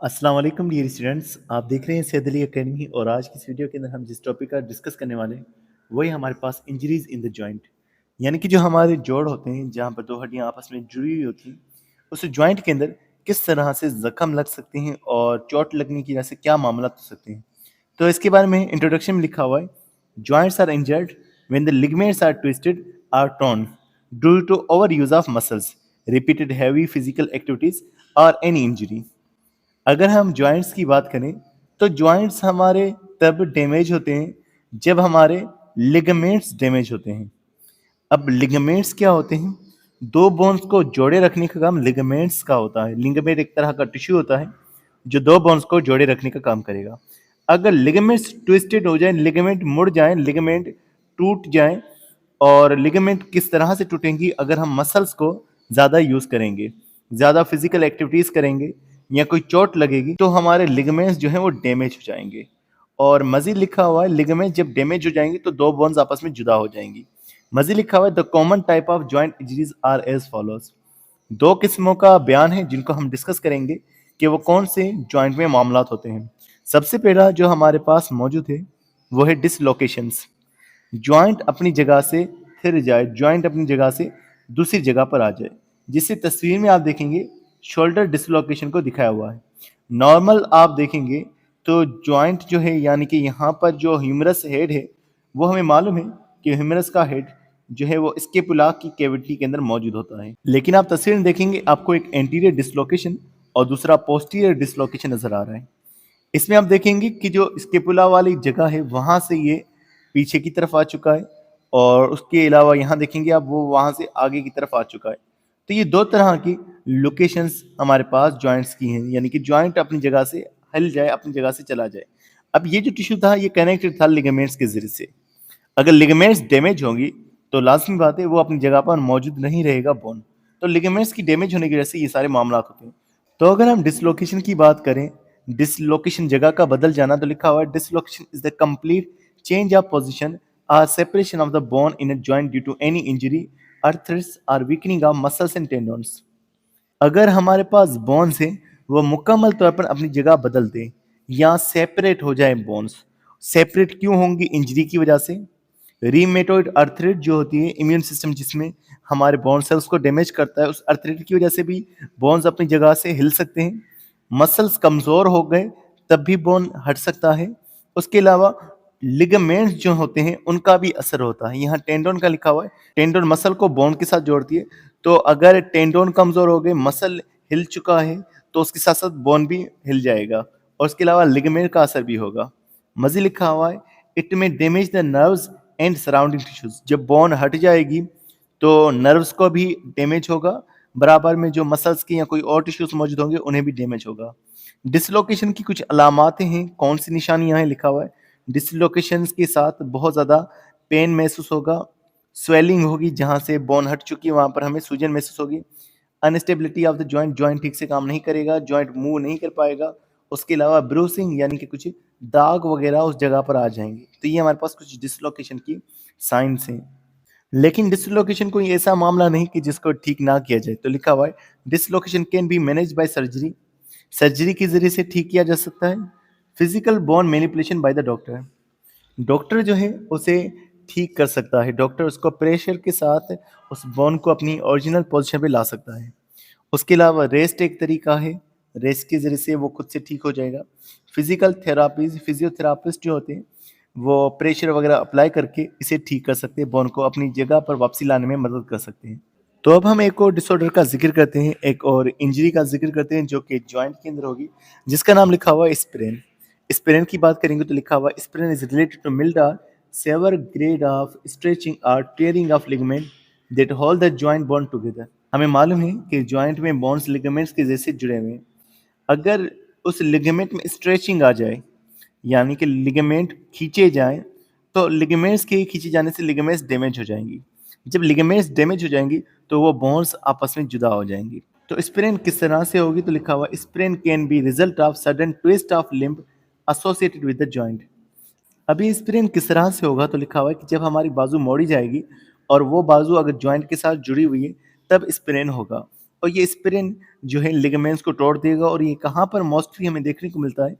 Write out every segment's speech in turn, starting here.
अस्सलाम वालेकुम dear students. आप देख रहे हैं सैयद अली एकेडमी और आज की इस वीडियो के अंदर हम जिस टॉपिक का डिस्कस करने वाले हैं वही हमारे पास इंजरीज इन द जॉइंट, यानी कि जो हमारे जोड़ होते हैं जहाँ पर दो हड्डियाँ आपस में जुड़ी हुई होती हैं, उस जॉइंट के अंदर किस तरह से जख्म लग सकते हैं और चोट लगने की वजह से क्या मामला हो सकते हैं। तो इसके बारे में इंट्रोडक्शन में लिखा हुआ है, joints are injured when the ligaments are twisted or torn due to over use of muscles, repeated heavy physical activities और एनी इंजरी। अगर हम जॉइंट्स की बात करें तो जॉइंट्स हमारे तब डैमेज होते हैं जब हमारे लिगामेंट्स डैमेज होते हैं। अब लिगामेंट्स क्या होते हैं? दो बोन्स को जोड़े रखने का काम लिगामेंट्स का होता है। लिगामेंट एक तरह का टिश्यू होता है जो दो बोन्स को जोड़े रखने का काम करेगा। अगर लिगामेंट्स ट्विस्टेड हो जाए, लिगामेंट मुड़ जाए, लिगामेंट टूट जाए, और लिगामेंट किस तरह से टूटेंगी? अगर हम मसल्स को ज़्यादा यूज़ करेंगे, ज़्यादा फिजिकल एक्टिविटीज़ करेंगे या कोई चोट लगेगी तो हमारे लिगामेंट्स जो हैं वो डैमेज हो जाएंगे। और मज़ीद लिखा हुआ है लिगामेंट जब डैमेज हो जाएंगे तो दो बोन्स आपस में जुदा हो जाएंगी। मज़ीद लिखा हुआ है the common type of joint injuries are as follows. दो किस्मों का बयान है जिनको हम डिस्कस करेंगे कि वो कौन से जॉइंट में मामलात होते हैं। सबसे पहला जो हमारे पास मौजूद है वो है डिसलोकेशंस। जॉइंट अपनी जगह से फिर जाए, जॉइंट अपनी जगह से दूसरी जगह पर आ जाए, जिससे तस्वीर में आप देखेंगे शोल्डर डिसलोकेशन को दिखाया हुआ है। नॉर्मल आप देखेंगे तो जॉइंट जो है, यानी कि यहाँ पर जो ह्यूमरस हेड है, वो हमें मालूम है कि ह्यूमरस का हेड जो है वो स्केपुला की कैविटी के अंदर मौजूद होता है। लेकिन आप तस्वीर में देखेंगे आपको एक एंटीरियर डिसलोकेशन और दूसरा पोस्टीरियर डिसलोकेशन नजर आ रहा है। इसमें आप देखेंगे कि जो स्केपुला वाली जगह है वहां से ये पीछे की तरफ आ चुका है, और उसके अलावा यहाँ देखेंगे आप वो वहां से आगे की तरफ आ चुका है। तो ये दो तरह की लोकेशंस हमारे पास जॉइंट्स की हैं, यानी कि जॉइंट अपनी जगह से हिल जाए, अपनी जगह से चला जाए। अब ये जो टिश्यू था ये कनेक्टेड था लिगामेंट्स के जरिए से। अगर लिगामेंट्स डैमेज होंगी तो लाजमी बात है वो अपनी जगह पर मौजूद नहीं रहेगा बोन। तो लिगामेंट्स की डैमेज होने की वजह से ये सारे मामला होते हैं। तो अगर हम डिसलोकेशन की बात करें, डिसलोकेशन जगह का बदल जाना, तो लिखा हुआ है dislocation is the complete change of position or separation of the bone in a joint due to any injury, arthritis or weakening of muscles and tendons। अगर हमारे पास बोन्स है वो मुकम्मल तौर पर अपनी जगह बदल दें या सेपरेट हो जाए बोन्स। सेपरेट क्यों होंगी? इंजरी की वजह से। रीमेटोइड अर्थराइट जो होती है इम्यून सिस्टम जिसमें हमारे बोन सेल्स को डैमेज करता है, उस अर्थराइट की वजह से भी बोन्स अपनी जगह से हिल सकते हैं। मसल्स कमज़ोर हो गए तब भी बोन हट सकता है। उसके अलावा लिगामेंट्स जो होते हैं उनका भी असर होता है। यहाँ टेंडोन का लिखा हुआ है, टेंडोन मसल को बोन के साथ जोड़ती है। तो अगर टेंडोन कमज़ोर हो गए, मसल हिल चुका है, तो उसके साथ साथ बोन भी हिल जाएगा, और उसके अलावा लिगामेंट का असर भी होगा। मज़ीद लिखा हुआ है इट में damage the nerves and surrounding tissues. जब बोन हट जाएगी तो नर्व्स को भी डैमेज होगा, बराबर में जो मसल्स की या कोई और टिश्यूज मौजूद होंगे उन्हें भी डैमेज होगा। डिसलोकेशन की कुछ अलामातें हैं, कौन सी निशानियां हैं? लिखा हुआ है डिसलोकेशन के साथ बहुत ज़्यादा पेन महसूस होगा, स्वेलिंग होगी, जहाँ से बोन हट चुकी है वहाँ पर हमें सूजन महसूस होगी। Instability of the joint, joint ठीक से काम नहीं करेगा, जॉइंट मूव नहीं कर पाएगा। उसके अलावा ब्रूसिंग, यानी कि कुछ दाग वगैरह उस जगह पर आ जाएंगे। तो ये हमारे पास कुछ डिसलोकेशन की साइंस हैं। लेकिन डिसलोकेशन कोई ऐसा मामला नहीं कि जिसको ठीक ना किया जाए। तो लिखा हुआ है dislocation can be manage by surgery. Surgery के जरिए से ठीक किया जा सकता है। Physical bone manipulation by the doctor, doctor जो है उसे ठीक कर सकता है। डॉक्टर उसको प्रेशर के साथ उस बोन को अपनी ओरिजिनल पोजीशन पे ला सकता है। उसके अलावा रेस्ट एक तरीका है, रेस्ट के ज़रिए से वो खुद से ठीक हो जाएगा। फिजिकल थेरापीज, फिजियोथेरापिस्ट जो होते हैं वो प्रेशर वगैरह अप्लाई करके इसे ठीक कर सकते हैं, बोन को अपनी जगह पर वापसी लाने में मदद कर सकते हैं। तो अब हम एक और डिसऑर्डर का जिक्र करते हैं, एक और इंजरी का जिक्र करते हैं जो कि जॉइंट के अंदर होगी, जिसका नाम लिखा हुआ है स्प्रेन। स्प्रेन की बात करेंगे तो लिखा हुआ है sprain is related to mild or severe grade of stretching और tearing of ligament that hold the joint bone together. हमें मालूम है कि जॉइंट में बोन्स लिगामेंट्स के जैसे जुड़े हुए हैं। अगर उस लिगामेंट में स्ट्रेचिंग आ जाए, यानी कि लिगामेंट खींचे जाएं, तो लिगामेंट्स के खींचे जाने से लिगामेंट्स डैमेज हो जाएंगी। जब लिगामेंट्स डैमेज हो जाएंगी तो वो बोन्स आपस में जुदा हो जाएंगी। तो स्प्रेन किस तरह से होगी? तो लिखा हुआ sprain can be result of sudden twist of limb associated with the joint. अभी स्प्रेन किस तरह से होगा? तो लिखा हुआ है कि जब हमारी बाजू मोड़ी जाएगी और वो बाजू अगर जॉइंट के साथ जुड़ी हुई है तब स्प्रेन होगा। और ये स्प्रिन जो है लिगामेंट्स को तोड़ देगा। और ये कहाँ पर मोस्टली हमें देखने को मिलता है?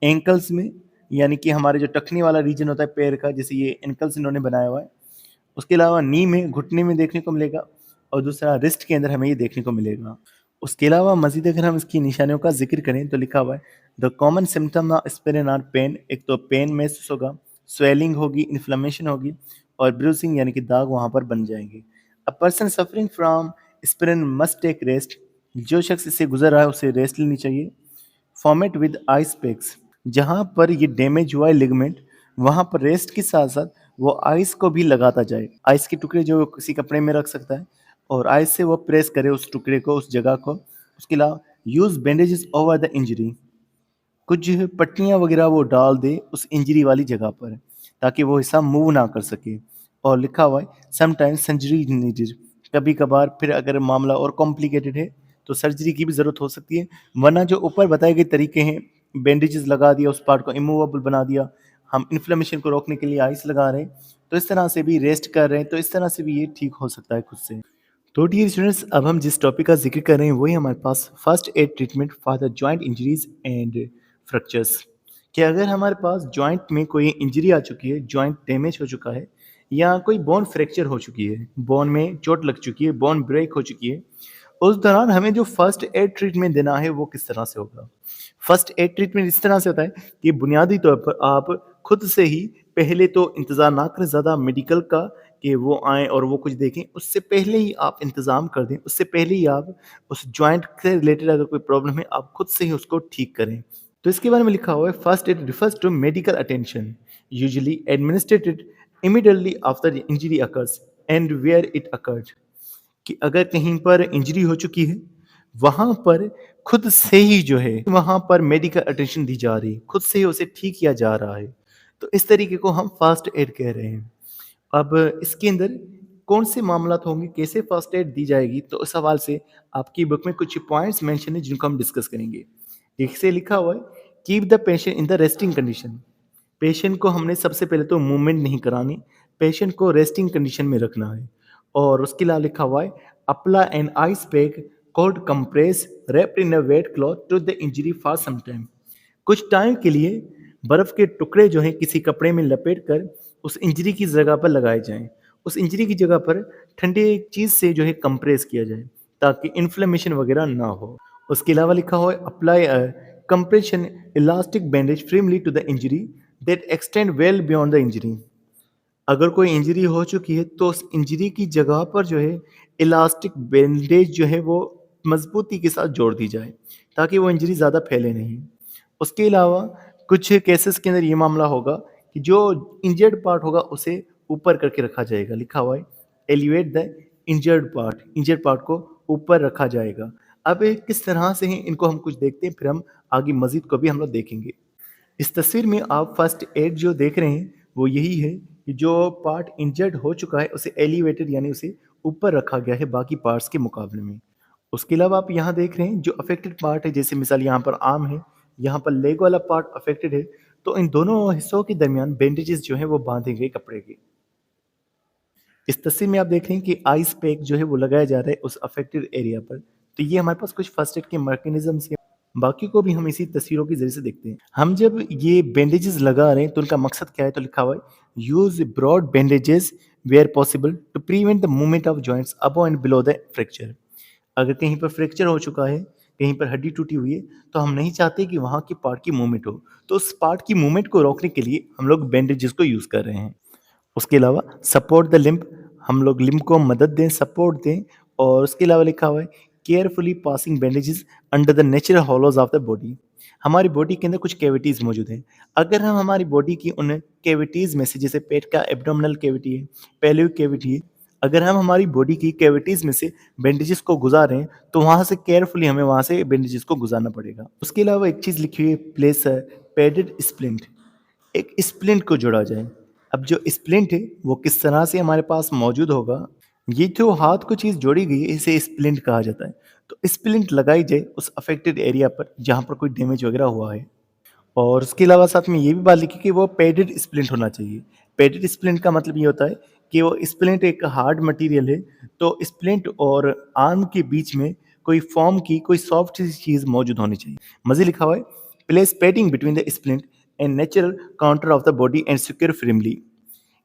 एंकल्स में, यानी कि हमारे जो टखनी वाला रीजन होता है पैर का, जैसे ये एंकल्स इन्होंने बनाया हुआ है। उसके अलावा नी में, घुटने में देखने को मिलेगा, और दूसरा रिस्ट के अंदर हमें ये देखने को मिलेगा। उसके अलावा मजीद अगर हम इसकी निशानियों का जिक्र करें तो लिखा हुआ है the common symptom of sprain are pain. एक तो पेन महसूस होगा, स्वेलिंग होगी, इन्फ्लेमेशन होगी, और ब्रूसिंग यानी कि दाग वहाँ पर बन जाएंगे। A person suffering from sprain must take rest. जो शख्स इससे गुजर रहा है उसे रेस्ट लेनी चाहिए। Format with ice packs. जहाँ पर ये डैमेज हुआ है लिगामेंट, वहाँ पर रेस्ट के साथ साथ वो आइस को भी लगाता जाए। आइस के टुकड़े जो किसी कपड़े में रख सकता है, और आइस से वो प्रेस करे उस टुकड़े को, उस जगह को। उसके अलावा use bandages over the injury. कुछ जो है पट्टियाँ वगैरह वो डाल दे उस इंजरी वाली जगह पर, ताकि वो हिस्सा मूव ना कर सके। और लिखा हुआ है समटाइम्स सर्जरी नीडेड। कभी कभार फिर अगर मामला और कॉम्प्लिकेटेड है तो सर्जरी की भी ज़रूरत हो सकती है। वरना जो ऊपर बताए गए तरीके हैं, बैंडेजेस लगा दिया, उस पार्ट को इमूवेबल बना दिया, हम इन्फ्लेमेशन को रोकने के लिए आइस लगा रहे हैं, तो इस तरह से भी रेस्ट कर रहे हैं, तो इस तरह से भी ये ठीक हो सकता है खुद से। तो डियर स्टूडेंट्स, अब हम जिस टॉपिक का जिक्र कर रहे हैं वही हमारे पास first aid treatment for the joint injuries and fractures. कि अगर हमारे पास जॉइंट में कोई इंजरी आ चुकी है, जॉइंट डैमेज हो चुका है, या कोई बोन फ्रैक्चर हो चुकी है, बोन में चोट लग चुकी है, बोन ब्रेक हो चुकी है, उस दौरान हमें जो फर्स्ट एड ट्रीटमेंट देना है वो किस तरह से होगा? फर्स्ट एड ट्रीटमेंट इस तरह से होता है कि बुनियादी तौर पर आप खुद से ही पहले तो इंतज़ार ना करें ज़्यादा मेडिकल का कि वो आएँ और वो कुछ देखें। उससे पहले ही आप इंतज़ाम कर दें, उससे पहले ही आप उस जॉइंट से रिलेटेड अगर कोई प्रॉब्लम है, आप खुद से ही उसको ठीक करें। तो इसके बारे में लिखा हुआ है first aid refers to medical attention usually administered immediately after the injury occurs and where it occurred. कि अगर कहीं पर इंजरी हो चुकी है, वहाँ पर खुद से ही जो है वहाँ पर मेडिकल अटेंशन दी जा रही है, खुद से ही उसे ठीक किया जा रहा है। तो इस तरीके को हम फर्स्ट एड कह रहे हैं। अब इसके अंदर कौन से मामलात होंगे, कैसे फर्स्ट एड दी जाएगी, तो उस हवाले से आपकी बुक में कुछ पॉइंट्स मेंशन है जिनको हम डिस्कस करेंगे। इससे लिखा हुआ है keep the patient in the resting condition. Patient को हमने सबसे पहले तो मूवमेंट नहीं करानी, पेशेंट को रेस्टिंग कंडीशन में रखना है। और उसके अलावा लिखा हुआ है apply an ice pack cold compress wrapped in a wet cloth to the injury for some time. कुछ टाइम के लिए बर्फ के टुकड़े जो हैं किसी कपड़े में लपेट कर उस इंजरी की जगह पर लगाए जाएं। उस इंजरी की जगह पर ठंडे चीज़ से जो है कंप्रेस किया जाए, ताकि इन्फ्लेमेशन वगैरह ना हो। उसके अलावा लिखा हुआ है apply a compression elastic bandage firmly to the injury that extend well beyond the injury। अगर कोई इंजरी हो चुकी है तो उस इंजरी की जगह पर जो है इलास्टिक बैंडेज जो है वो मजबूती के साथ जोड़ दी जाए, ताकि वो इंजरी ज़्यादा फैले नहीं। उसके अलावा कुछ केसेस के अंदर ये मामला होगा कि जो इंजर्ड पार्ट होगा उसे ऊपर करके रखा जाएगा। लिखा हुआ है एलिवेट द इंजर्ड पार्ट को ऊपर रखा जाएगा। अब ये किस तरह से हैं इनको हम कुछ देखते हैं, फिर हम आगे मज़ीद को भी हम लोग देखेंगे। इस तस्वीर में आप फर्स्ट एड जो देख रहे हैं वो यही है कि जो पार्ट इंजर्ड हो चुका है उसे एलिवेटेड यानी उसे ऊपर रखा गया है बाकी पार्ट्स के मुकाबले में। उसके अलावा आप यहाँ देख रहे हैं जो अफेक्टेड पार्ट है, जैसे मिसाल यहाँ पर आर्म है, यहाँ पर लेग वाला पार्ट अफेक्टेड है, तो इन दोनों हिस्सों के दरमियान बैंडेजेस जो है वो बांधे गए कपड़े के। इस तस्वीर में आप देख रहे हैं कि आइस पैक जो है वो लगाया जा रहा है उस अफेक्टेड एरिया पर। तो ये हमारे पास कुछ फर्स्ट एड के मैकेनिज्म्स हैं, बाकी को भी हम इसी तस्वीरों के ज़रिए से देखते हैं। हम जब ये बैंडेजेस लगा रहे हैं तो उनका मकसद क्या है, तो लिखा हुआ है use broad bandages where possible to prevent the movement of joints above and below the fracture. अगर कहीं पर फ्रैक्चर हो चुका है, कहीं पर हड्डी टूटी हुई है, तो हम नहीं चाहते कि वहाँ की पार्ट की मूवमेंट हो। तो उस पार्ट की मूवमेंट को रोकने के लिए हम लोग बैंडेजेस को यूज़ कर रहे हैं। उसके अलावा सपोर्ट द लिम्ब, हम लोग लिम्ब को मदद दें, सपोर्ट दें। और उसके अलावा लिखा हुआ है carefully passing bandages under the natural hollows of the body. हमारी बॉडी के अंदर कुछ कैविटीज़ मौजूद हैं। अगर हम हमारी बॉडी की उन कैविटीज़ में से, जैसे पेट का एब्डोमिनल कैविटी है, पेल्विक कैविटी है, अगर हम हमारी बॉडी की कैविटीज़ में से बैंडेजेस को गुजारें तो वहाँ से केयरफुली हमें वहाँ से बैंडेजेस को गुजारना पड़ेगा। उसके अलावा एक चीज़ लिखी हुई है प्लेस पैडेड स्प्लिंट, एक स्प्लिंट को जोड़ा जाए। अब जो स्प्लिंट है वो किस तरह से हमारे पास मौजूद होगा, ये जो हाथ को चीज़ जोड़ी गई है इसे स्प्लिंट कहा जाता है। तो स्प्लिंट लगाई जाए उस अफेक्टेड एरिया पर जहाँ पर कोई डैमेज वगैरह हुआ है। और उसके अलावा साथ में ये भी बात लिखी कि वो पैडेड स्प्लिंट होना चाहिए। पैडेड स्प्लिंट का मतलब ये होता है कि वो स्प्लिंट एक हार्ड मटेरियल है, तो स्प्लिंट और आर्म के बीच में कोई फ़ोम की कोई सॉफ्ट सी चीज़ मौजूद होनी चाहिए। मज़ीद लिखा हुआ है, place padding between the splint and natural counter of the body and secure firmly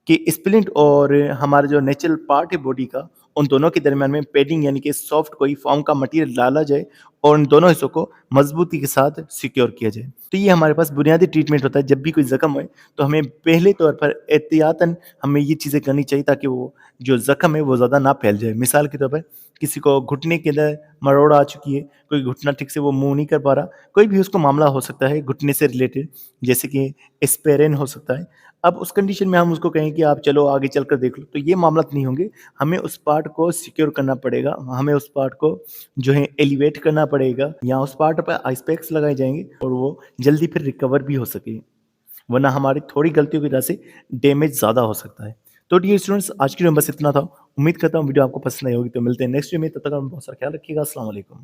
कि स्प्लिंट और हमारा जो नेचुरल पार्ट है बॉडी का, उन दोनों के दरमियान में पैडिंग यानी कि सॉफ्ट कोई फ़ॉर्म का मटेरियल डाला जाए और उन दोनों हिस्सों को मज़बूती के साथ सिक्योर किया जाए। तो ये हमारे पास बुनियादी ट्रीटमेंट होता है। जब भी कोई ज़ख्म होए तो हमें पहले तौर पर एहतियातन हमें ये चीज़ें करनी चाहिए ताकि वो जो ज़ख्म है वो ज़्यादा ना फैल जाए। मिसाल के तौर पर किसी को घुटने के अंदर मरोड़ आ चुकी है, कोई घुटना ठीक से वो मूव नहीं कर पा रहा, कोई भी उसको मामला हो सकता है घुटने से रिलेटेड, जैसे कि स्पेरेन हो सकता है। अब उस कंडीशन में हम उसको कहें कि आप चलो आगे चलकर देख लो, तो ये मामला नहीं होंगे। हमें उस पार्ट को सिक्योर करना पड़ेगा, हमें उस पार्ट को जो है एलिवेट करना पड़ेगा या उस पार्ट पर आइस पैक्स लगाए जाएँगे और वो जल्दी फिर रिकवर भी हो सके। वरना हमारी थोड़ी गलतियों की वजह से डैमेज ज़्यादा हो सकता है। तो डियर स्टूडेंट्स, आज की वीडियो में बस इतना था। उम्मीद करता हूँ वीडियो आपको पसंद आई होगी। तो मिलते हैं नेक्स्ट वीडियो में, तब तक आप बहुत सारा ख्याल रखिएगा। अस्सलाम वालेकुम।